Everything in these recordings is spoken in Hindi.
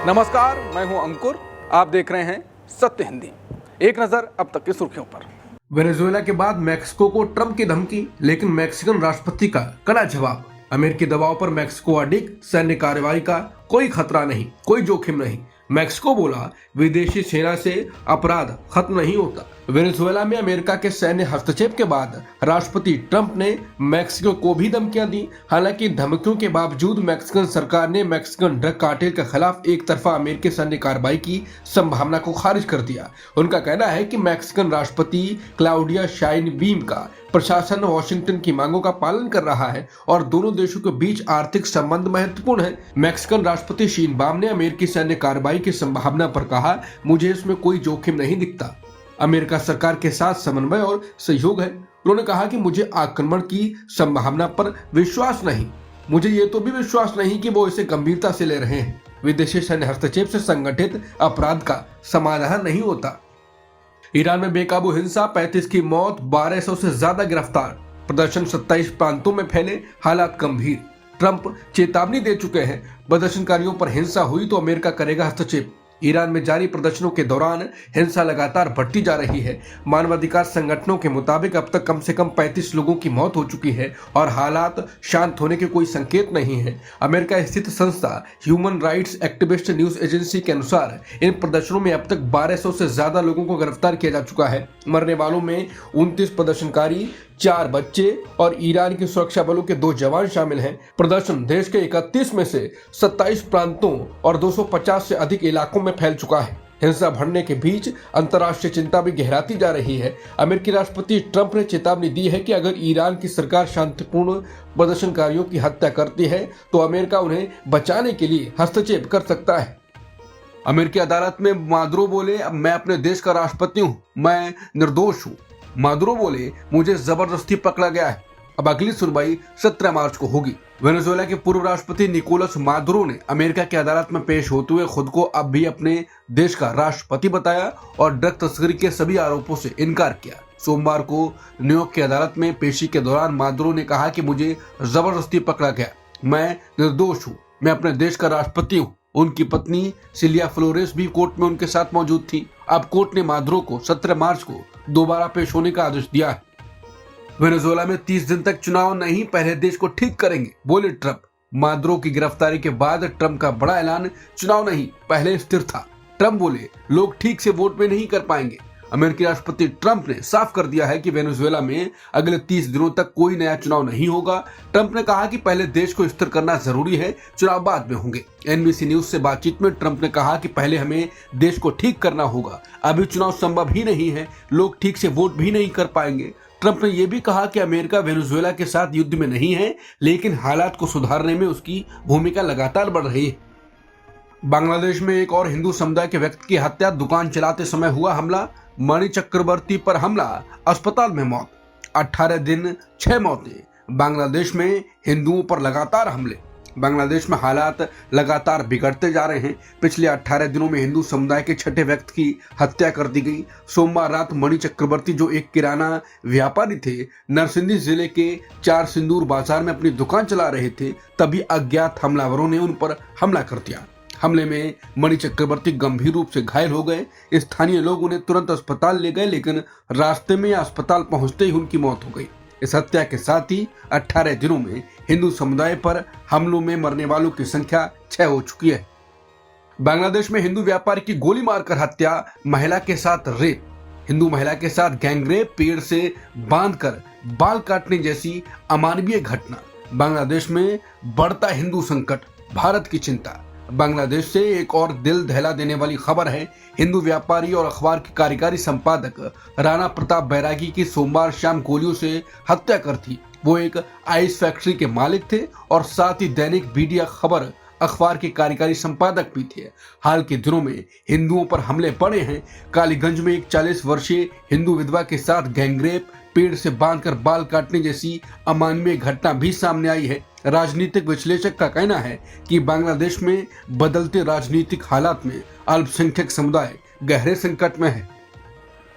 नमस्कार, मैं हूं अंकुर। आप देख रहे हैं सत्य हिंदी। एक नजर अब तक की सुर्खियों पर। वेनेजुएला के बाद मैक्सिको को ट्रंप की धमकी, लेकिन मैक्सिकन राष्ट्रपति का कड़ा जवाब। अमेरिकी दबाव पर मैक्सिको अडिग, सैन्य कार्रवाई का कोई खतरा नहीं, कोई जोखिम नहीं। मैक्सिको बोला, विदेशी सेना से अपराध खत्म नहीं होता। वेनेजुएला में अमेरिका के सैन्य हस्तक्षेप के बाद राष्ट्रपति ट्रंप ने मैक्सिको को भी धमकियां दी। हालांकि धमकियों के बावजूद मैक्सिकन सरकार ने मैक्सिकन ड्रग कार्टेल के खिलाफ एक तरफा अमेरिकी सैन्य कार्रवाई की संभावना को खारिज कर दिया। उनका कहना है कि मैक्सिकन राष्ट्रपति क्लाउडिया शाइनबीम का प्रशासन वॉशिंगटन की मांगों का पालन कर रहा है और दोनों देशों के बीच आर्थिक संबंध महत्वपूर्ण है। मैक्सिकन राष्ट्रपति शाइनबीम ने अमेरिकी सैन्य कार्रवाई की संभावना पर कहा, मुझे इसमें कोई जोखिम नहीं दिखता। अमेरिका सरकार के साथ समन्वय और सहयोग है। उन्होंने कहा कि मुझे आक्रमण की संभावना पर विश्वास नहीं, मुझे ये तो भी विश्वास नहीं कि वो इसे गंभीरता से ले रहे हैं। विदेशी सैन्य हस्तक्षेप से संगठित अपराध का समाधान नहीं होता। ईरान में बेकाबू हिंसा, 35 की मौत, 1200 से ज्यादा गिरफ्तार। प्रदर्शन 27 प्रांतों में फैले, हालात गंभीर। ट्रंप चेतावनी दे चुके हैं, प्रदर्शनकारियों पर हिंसा हुई तो अमेरिका करेगा हस्तक्षेप। ईरान में जारी प्रदर्शनों के दौरान हिंसा लगातार बढ़ती जा रही है। मानवाधिकार संगठनों के मुताबिक अब तक कम से कम 35 लोगों की मौत हो चुकी है और हालात शांत होने के कोई संकेत नहीं है। अमेरिका स्थित संस्था human rights activist news agency के अनुसार इन प्रदर्शनों में अब तक 1200 से ज्यादा लोगों को गिरफ्तार किया जा चुका है। मरने वालों में 29 प्रदर्शनकारी, 4 बच्चे और ईरान की सुरक्षा बलों के 2 जवान शामिल हैं। प्रदर्शन देश के 31 में से 27 प्रांतों और 250 से अधिक इलाकों में फैल चुका है। हिंसा बढ़ने के बीच अंतर्राष्ट्रीय चिंता भी गहराती जा रही है। अमेरिकी राष्ट्रपति ट्रंप ने चेतावनी दी है कि अगर ईरान की सरकार शांतिपूर्ण प्रदर्शनकारियों की हत्या करती है तो अमेरिका उन्हें बचाने के लिए हस्तक्षेप कर सकता है। अमेरिकी अदालत में मादुरो बोले, अब मैं अपने देश का राष्ट्रपति हूँ, मैं निर्दोष हूँ। मादुरो बोले, मुझे जबरदस्ती पकड़ा गया है। अब अगली सुनवाई 17 मार्च को होगी। वेनेजुएला के पूर्व राष्ट्रपति निकोलस मादुरो ने अमेरिका की अदालत में पेश होते हुए खुद को अब भी अपने देश का राष्ट्रपति बताया और ड्रग तस्करी के सभी आरोपों से इनकार किया। सोमवार को न्यूयॉर्क की अदालत में पेशी के दौरान मादुरो ने कहा कि मुझे जबरदस्ती पकड़ा गया, मैं निर्दोष हूँ, मैं अपने देश का राष्ट्रपति हूँ। उनकी पत्नी सिलिया फ्लोरेस भी कोर्ट में उनके साथ मौजूद थी। अब कोर्ट ने मादुरो को 17 मार्च को दोबारा पेश होने का आदेश दिया है। वेनेजुएला में 30 दिन तक चुनाव नहीं, पहले देश को ठीक करेंगे, बोले ट्रंप। मादुरो की गिरफ्तारी के बाद ट्रंप का बड़ा ऐलान, चुनाव नहीं, पहले स्थिर था। ट्रंप बोले, लोग ठीक से वोट में नहीं कर पाएंगे। अमेरिकी राष्ट्रपति ट्रंप ने साफ कर दिया है कि वेनेजुएला में अगले 30 दिनों तक कोई नया चुनाव नहीं होगा। ट्रंप ने कहा कि पहले देश को स्थिर करना जरूरी है, चुनाव बाद में होंगे। एनबीसी न्यूज से बातचीत में ट्रंप ने कहा कि पहले हमें देश को ठीक करना होगा, अभी चुनाव संभव ही नहीं है, लोग ठीक से वोट भी नहीं कर पाएंगे। ट्रंप ने यह भी कहा कि अमेरिका वेनेजुएला के साथ युद्ध में नहीं है, लेकिन हालात को सुधारने में उसकी भूमिका लगातार बढ़ रही है। बांग्लादेश में एक और हिंदू समुदाय के व्यक्ति की हत्या, दुकान चलाते समय हुआ हमला। मणि चक्रवर्ती पर हमला, अस्पताल में मौत। 18 दिन 6 मौतें। बांग्लादेश में हिंदुओं पर लगातार हमले। बांग्लादेश में हालात लगातार बिगड़ते जा रहे हैं। पिछले 18 दिनों में हिंदू समुदाय के 6ठे व्यक्ति की हत्या कर दी गई। सोमवार रात मणि चक्रवर्ती, जो एक किराना व्यापारी थे, नरसिंदी जिले के 4 सिंदूर बाजार में अपनी दुकान चला रहे थे, तभी अज्ञात हमलावरों ने उन पर हमला कर दिया। हमले में मणि चक्रवर्ती गंभीर रूप से घायल हो गए। स्थानीय लोग उन्हें तुरंत अस्पताल ले गए, लेकिन रास्ते में अस्पताल पहुंचते ही उनकी मौत हो गई। इस हत्या के साथ ही 18 दिनों में हिंदू समुदाय पर हमलों में मरने वालों की संख्या 6 हो चुकी है। बांग्लादेश में हिंदू व्यापारी की गोली मारकर हत्या, महिला के साथ रेप। हिंदू महिला के साथ गैंगरेप, पेड़ से बांधकर बाल काटने जैसी अमानवीय घटना। बांग्लादेश में बढ़ता हिंदू संकट, भारत की चिंता। बांग्लादेश से एक और दिल दहला देने वाली खबर है। हिंदू व्यापारी और अखबार के कार्यकारी संपादक राणा प्रताप बैरागी की सोमवार शाम गोलियों से हत्या कर थी। वो एक आइस फैक्ट्री के मालिक थे और साथ ही दैनिक मीडिया खबर अखबार के कार्यकारी संपादक भी थे। हाल के दिनों में हिंदुओं पर हमले बढ़े हैं। कालीगंज में एक 40 वर्षीय हिंदू विधवा के साथ गैंगरेप, पेड़ से बांधकर बाल काटने जैसी अमानवीय घटना भी सामने आई है। राजनीतिक विश्लेषक का कहना है कि बांग्लादेश में बदलते राजनीतिक हालात में अल्पसंख्यक समुदाय गहरे संकट में है।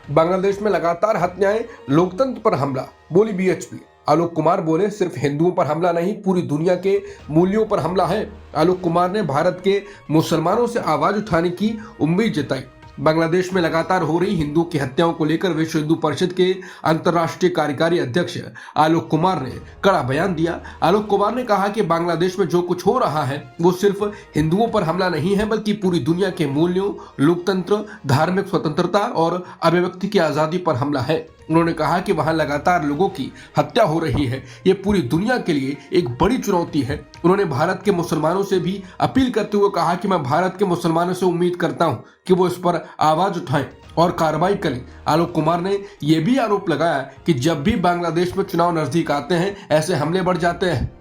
बांग्लादेश में लगातार हत्याएं, लोकतंत्र पर हमला, बोली बीएचपी। आलोक कुमार बोले, सिर्फ हिंदुओं पर हमला नहीं, पूरी दुनिया के मूल्यों पर हमला है। आलोक कुमार ने भारत के मुसलमानों से आवाज उठाने की उम्मीद जताई। बांग्लादेश में लगातार हो रही हिंदू की हत्याओं को लेकर विश्व हिंदू परिषद के अंतर्राष्ट्रीय कार्यकारी अध्यक्ष आलोक कुमार ने कड़ा बयान दिया। आलोक कुमार ने कहा कि बांग्लादेश में जो कुछ हो रहा है वो सिर्फ हिंदुओं पर हमला नहीं है, बल्कि पूरी दुनिया के मूल्यों, लोकतंत्र, धार्मिक स्वतंत्रता और अभिव्यक्ति की आजादी पर हमला है। उन्होंने कहा कि वहां लगातार लोगों की हत्या हो रही है, ये पूरी दुनिया के लिए एक बड़ी चुनौती है। उन्होंने भारत के मुसलमानों से भी अपील करते हुए कहा कि मैं भारत के मुसलमानों से उम्मीद करता हूं कि वो इस पर आवाज उठाएं और कार्रवाई करें। आलोक कुमार ने यह भी आरोप लगाया कि जब भी बांग्लादेश में चुनाव नजदीक आते हैं, ऐसे हमले बढ़ जाते हैं।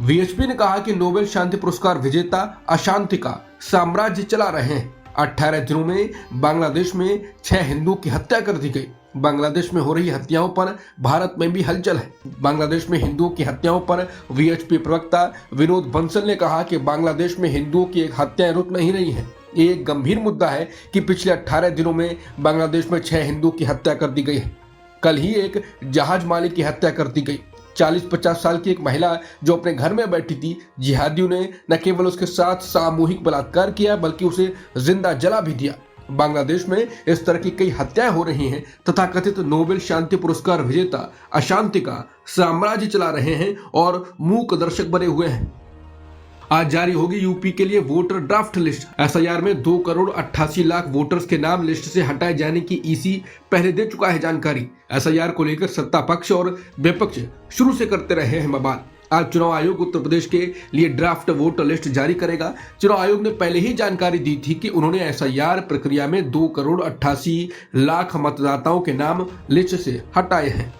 वीएचपी ने कहा कि नोबेल शांति पुरस्कार विजेता अशांति का साम्राज्य चला रहे हैं। 18 दिनों में बांग्लादेश में 6 हिंदुओं की हत्या कर दी गई। बांग्लादेश में हो रही हत्याओं पर भारत में भी हलचल है। बांग्लादेश में हिंदुओं की हत्याओं पर वीएचपी प्रवक्ता विनोद बंसल ने कहा कि बांग्लादेश में हिंदुओं की एक हत्याएं रुक नहीं रही हैं। ये एक गंभीर मुद्दा है कि पिछले 18 दिनों में बांग्लादेश में 6 हिंदुओं की हत्या कर दी गई है। कल ही एक जहाज मालिक की हत्या कर दी गई। 40-50 साल की एक महिला जो अपने घर में बैठी थी, जिहादियों ने न केवल उसके साथ सामूहिक बलात्कार किया बल्कि उसे जिंदा जला भी दिया। बांग्लादेश में इस तरह की कई हत्याएं हो रही हैं। तथाकथित नोबेल शांति पुरस्कार विजेता अशांति का साम्राज्य चला रहे हैं और मूक दर्शक बने हुए हैं। आज जारी होगी यूपी के लिए वोटर ड्राफ्ट लिस्ट। एसआईआर में 2,88,00,000 वोटर्स के नाम लिस्ट से हटाए जाने की ईसी पहले दे चुका है जानकारी। एसआईआर को लेकर सत्ता पक्ष और विपक्ष शुरू से करते रहे हैं बवाल। आज चुनाव आयोग उत्तर प्रदेश के लिए ड्राफ्ट वोटर लिस्ट जारी करेगा। चुनाव आयोग ने पहले ही जानकारी दी थी कि उन्होंने एसआईआर प्रक्रिया में 2,88,00,000 मतदाताओं के नाम लिस्ट से हटाए हैं।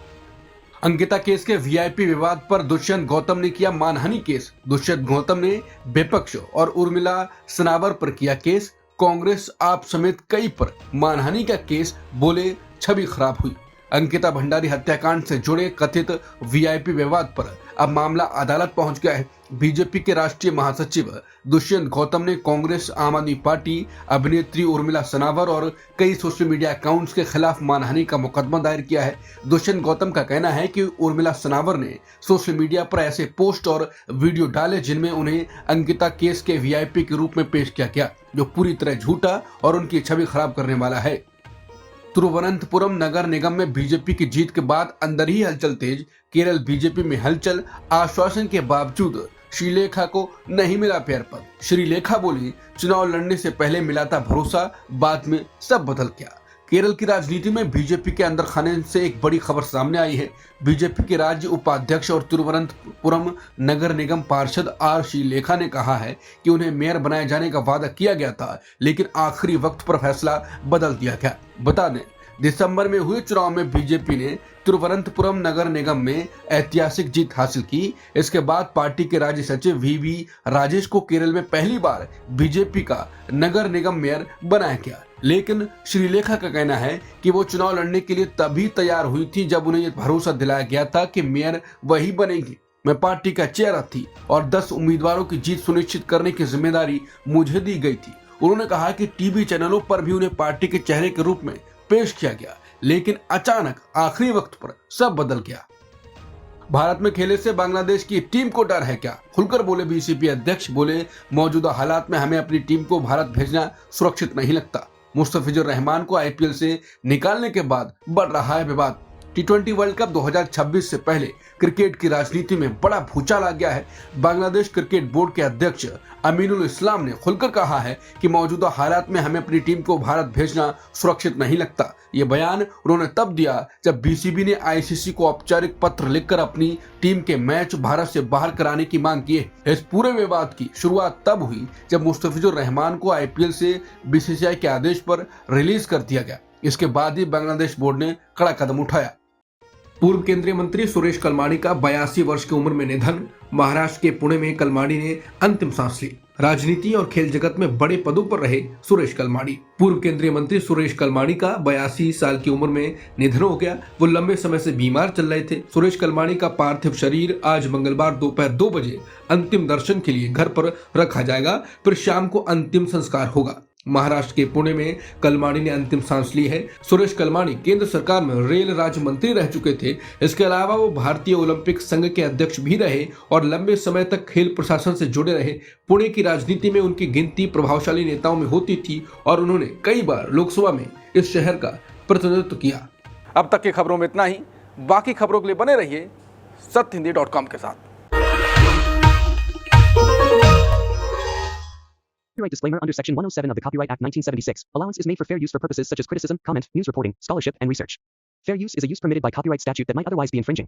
अंकिता केस के वीआईपी विवाद पर दुष्यंत गौतम ने किया मानहानि केस। दुष्यंत गौतम ने विपक्ष और उर्मिला सनावर पर किया केस। कांग्रेस आप समेत कई पर मानहानि का केस, बोले छवि खराब हुई। अंकिता भंडारी हत्याकांड से जुड़े कथित वीआईपी विवाद पर अब मामला अदालत पहुंच गया है। बीजेपी के राष्ट्रीय महासचिव दुष्यंत गौतम ने कांग्रेस, आम आदमी पार्टी, अभिनेत्री उर्मिला सनावर और कई सोशल मीडिया अकाउंट्स के खिलाफ मानहानि का मुकदमा दायर किया है। दुष्यंत गौतम का कहना है कि उर्मिला सनावर ने सोशल मीडिया पर ऐसे पोस्ट और वीडियो डाले जिनमें उन्हें अंकिता केस के वीआईपी के रूप में पेश किया गया, जो पूरी तरह झूठा और उनकी छवि खराब करने वाला है। तिरुवनंतपुरम नगर निगम में बीजेपी की जीत के बाद अंदर ही हलचल तेज। केरल बीजेपी में हलचल। आश्वासन के बावजूद श्रीलेखा को नहीं मिला पेयर पद। श्रीलेखा बोली, चुनाव लड़ने से पहले मिला था भरोसा, बाद में सब बदल गया। केरल की राजनीति में बीजेपी के अंदर खाने से एक बड़ी खबर सामने आई है। बीजेपी के राज्य उपाध्यक्ष और तिरुवनंतपुरम नगर निगम पार्षद आर श्रीलेखा ने कहा है कि उन्हें मेयर बनाए जाने का वादा किया गया था, लेकिन आखिरी वक्त पर फैसला बदल दिया गया। बता दें, दिसंबर में हुए चुनाव में बीजेपी ने तिरुवनंतपुरम नगर निगम में ऐतिहासिक जीत हासिल की। इसके बाद पार्टी के राज्य सचिव वीवी राजेश को केरल में पहली बार बीजेपी का नगर निगम मेयर बनाया गया। लेकिन श्रीलेखा का कहना है कि वो चुनाव लड़ने के लिए तभी तैयार हुई थी जब उन्हें यह भरोसा दिलाया गया था कि मेयर वही बनेंगी। मैं पार्टी का चेहरा थी और 10 उम्मीदवारों की जीत सुनिश्चित करने की जिम्मेदारी मुझे दी गई थी। उन्होंने कहा कि टीवी चैनलों पर भी उन्हें पार्टी के चेहरे के रूप में पेश किया गया, लेकिन अचानक आखिरी वक्त पर सब बदल गया। भारत में खेले से बांग्लादेश की टीम को डर है क्या? खुलकर बोले बीसीपी अध्यक्ष। बोले, मौजूदा हालात में हमें अपनी टीम को भारत भेजना सुरक्षित नहीं लगता। मुस्तफिजुर रहमान को आईपीएल से निकालने के बाद बढ़ रहा है विवाद। टी20 वर्ल्ड कप 2026 से पहले क्रिकेट की राजनीति में बड़ा भूचाल आ गया है। बांग्लादेश क्रिकेट बोर्ड के अध्यक्ष अमीनुल इस्लाम ने खुलकर कहा है कि मौजूदा हालात में हमें अपनी टीम को भारत भेजना सुरक्षित नहीं लगता। ये बयान उन्होंने तब दिया जब बीसीबी ने आईसीसी को औपचारिक पत्र लिखकर अपनी टीम के मैच भारत से बाहर कराने की मांग की है। इस पूरे विवाद की शुरुआत तब हुई जब मुस्तफिजुर रहमान को आईपीएल से बीसीसीआई के आदेश पर रिलीज कर दिया गया। इसके बाद ही बांग्लादेश बोर्ड ने कड़ा कदम उठाया। पूर्व केंद्रीय मंत्री सुरेश कलमाडी का 82 वर्ष की उम्र में निधन। महाराष्ट्र के पुणे में कलमाडी ने अंतिम सांस ली। राजनीति और खेल जगत में बड़े पदों पर रहे सुरेश कलमाडी। पूर्व केंद्रीय मंत्री सुरेश कलमाडी का 82 साल की उम्र में निधन हो गया। वो लंबे समय से बीमार चल रहे थे। सुरेश कलमाडी का पार्थिव शरीर आज मंगलवार दोपहर 2 बजे अंतिम दर्शन के लिए घर पर रखा जाएगा, फिर शाम को अंतिम संस्कार होगा। महाराष्ट्र के पुणे में कलमाड़ी ने अंतिम सांस ली है। सुरेश कलमाड़ी केंद्र सरकार में रेल राज्य मंत्री रह चुके थे। इसके अलावा वो भारतीय ओलंपिक संघ के अध्यक्ष भी रहे और लंबे समय तक खेल प्रशासन से जुड़े रहे। पुणे की राजनीति में उनकी गिनती प्रभावशाली नेताओं में होती थी और उन्होंने कई बार लोकसभा में इस शहर का प्रतिनिधित्व किया। अब तक की खबरों में इतना ही। बाकी खबरों के लिए बने रहिए सत्यहिंदी.com के साथ। Copyright disclaimer under Section 107 of the Copyright Act 1976. Allowance is made for fair use for purposes such as criticism, comment, news reporting, scholarship, and research. Fair use is a use permitted by copyright statute that might otherwise be infringing.